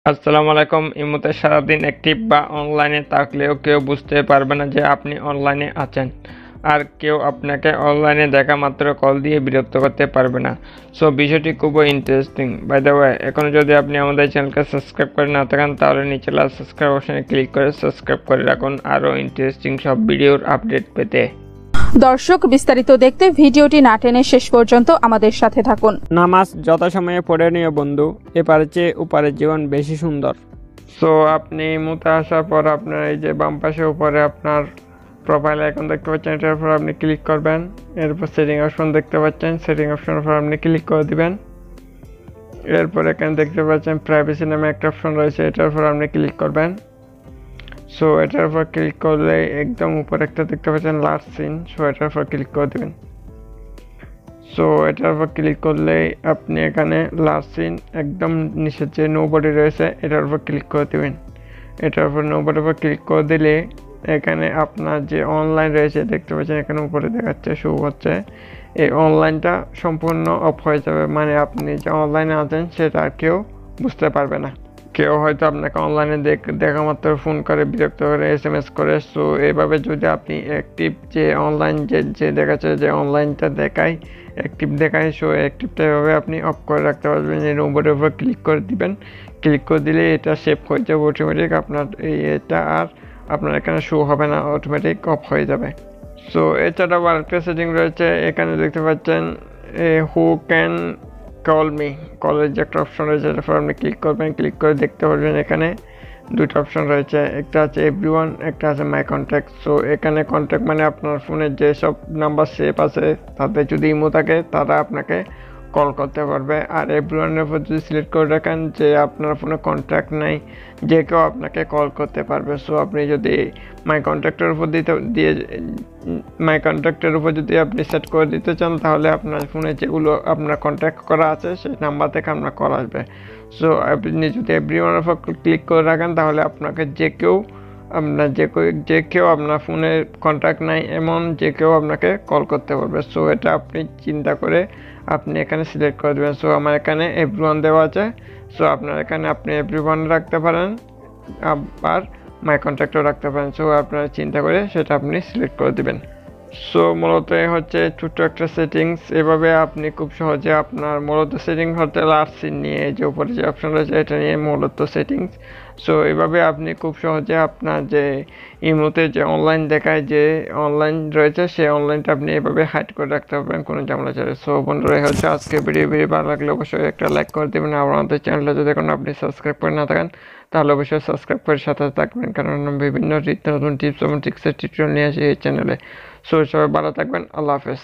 আসসালামু আলাইকুম। ইমোতে সারাদিন অ্যাক্টিভ বা অনলাইনে থাকলেও কেউ বুঝতে পারবে না যে আপনি অনলাইনে আছেন, আর কেউ আপনাকে অনলাইনে দেখা মাত্র কল দিয়ে বিরক্ত করতে পারবে না। সো বিষয়টি খুবই ইন্টারেস্টিং। বাই দ্য ওয়ে, এখন যদি আপনি আমাদের চ্যানেলকে সাবস্ক্রাইব করে না থাকেন তাহলে নিচে লাল সাবস্ক্রাইব অপশনে ক্লিক করে সাবস্ক্রাইব করে রাখুন আরও ইন্টারেস্টিং সব ভিডিওর আপডেট পেতে। দর্শক, বিস্তারিত দেখতে ভিডিওটি না টেনে শেষ পর্যন্ত আমাদের সাথে থাকুন। নামাজ যথাসময়ে পড়ে নিও বন্ধু, এপারে চেয়ে ওপারের জীবন বেশি সুন্দর। সো আপনি মুতে আসার পর আপনার এই যে বাম পাশে উপরে আপনার প্রোফাইল আইকন দেখতে পাচ্ছেন, এটার উপর আপনি ক্লিক করবেন। এরপর সেটিং অপশন দেখতে পাচ্ছেন, সেটিং অপশনের উপর আপনি ক্লিক করে দিবেন। এরপর এখানে দেখতে পাচ্ছেন প্রাইভেসি নামে একটা অপশন রয়েছে, এটার উপর আপনি ক্লিক করবেন। সো এটার উপর ক্লিক করলে একদম উপরে একটা দেখতে পাচ্ছেন লাস্ট সিন, সো এটার উপর ক্লিক করে দেবেন। সো এটার উপর ক্লিক করলে আপনি এখানে লাস্ট সিন একদম নিচের যে নো বডি রয়েছে এটার উপর ক্লিক করে দেবেন। এটার উপর নো বডির উপর ক্লিক করে দিলে এখানে আপনার যে অনলাইন রয়েছে দেখতে পাচ্ছেন, এখানে উপরে দেখাচ্ছে শো হচ্ছে, এই অনলাইনটা সম্পূর্ণ অফ হয়ে যাবে। মানে আপনি যে অনলাইনে আছেন সেটা আর কেউ বুঝতে পারবে না। কেউ হয়তো আপনাকে অনলাইনে দেখা মাত্র ফোন করে বিরক্ত করে SMS করে। সো এইভাবে যদি আপনি অ্যাক্টিভ যে অনলাইন যে দেখাচ্ছে যে অনলাইনটা দেখায় অ্যাক্টিভ দেখায়, সো অ্যাক্টিভটা এভাবে আপনি অফ করে রাখতে পারবেন। এই নম্বরের উপর ক্লিক করে দিবেন, ক্লিক করে দিলে এটা সেভ হয়ে যাবে অটোমেটিক। আপনার এটা আর আপনার এখানে শো হবে না, অটোমেটিক অফ হয়ে যাবে। সো এছাড়াও আরেকটা সেটিং রয়েছে, এখানে দেখতে পাচ্ছেন হু ক্যান কল মি, কলের যে একটা অপশন রয়েছে এটার উপর আপনি ক্লিক করবেন। ক্লিক করে দেখতে পারবেন এখানে দুটো অপশন রয়েছে, একটা আছে এভরিওয়ান, একটা আছে মাই কন্ট্যাক্ট। সো এখানে কন্ট্যাক্ট মানে আপনার ফোনে যেসব নাম্বার সেভ আছে তাতে যদি ইমো থাকে তারা আপনাকে কল করতে পারবে। আর এভরিওয়ানের উপর যদি সিলেক্ট করে রাখেন যে আপনার ফোনে কন্ট্যাক্ট নাই, যে কেউ আপনাকে কল করতে পারবে। সো আপনি যদি মাই কন্ট্যাক্টের উপর মাই কন্ট্যাক্টের উপর যদি আপনি সেট করে দিতে চান তাহলে আপনার ফোনে যেগুলো আপনার কন্ট্যাক্ট করা আছে সেই নাম্বার থেকে আপনার কল আসবে। সো আপনি যদি এভরিওয়ানের উপর ক্লিক করে রাখেন তাহলে আপনাকে যে কেউ আপনার ফোনে কন্ট্যাক্ট নাই এমন যে কেউ আপনাকে কল করতে পারবে। সো এটা আপনি চিন্তা করে আপনি এখানে সিলেক্ট করে দেবেন। সো আমার এখানে এভরিওয়ান দেওয়া আছে, সো আপনার এখানে আপনি এভরিওয়ান রাখতে পারেন, আবার মাই কন্ট্যাক্টও রাখতে পারেন। সো আপনারা চিন্তা করে সেটা আপনি সিলেক্ট করে দেবেন। সো মূলত হচ্ছে ছোট্ট একটা সেটিংস, এভাবে আপনি খুব সহজে আপনার মূলত সেটিংস হতে লাস্ট সিন নিয়ে যে উপরে যে অপশন রয়েছে এটা নিয়ে মূলত সেটিংস। সো এভাবে আপনি খুব সহজে আপনার যে ইমোতে যে অনলাইন দেখায় যে অনলাইন রয়েছে সেই অনলাইনটা আপনি এভাবে হাইড করে রাখতে পারবেন কোনো ঝামেলা ছাড়া। সো বন্ধুরা, হচ্ছে আজকে ভিডিও ভালো লাগলে অবশ্যই একটা লাইক করে দেবেন। আর আমাদের চ্যানেলটা যদি এখন আপনি সাবস্ক্রাইব করে না থাকেন তাহলে অবশ্যই সাবস্ক্রাইব করে সাথে থাকবেন, কারণ বিভিন্ন নতুন টিপস এবং ট্রিক্সের টিউটোরিয়াল নিয়ে আসি এই চ্যানেলে। সো সবাই ভালো থাকবেন, আল্লাহ হাফেজ।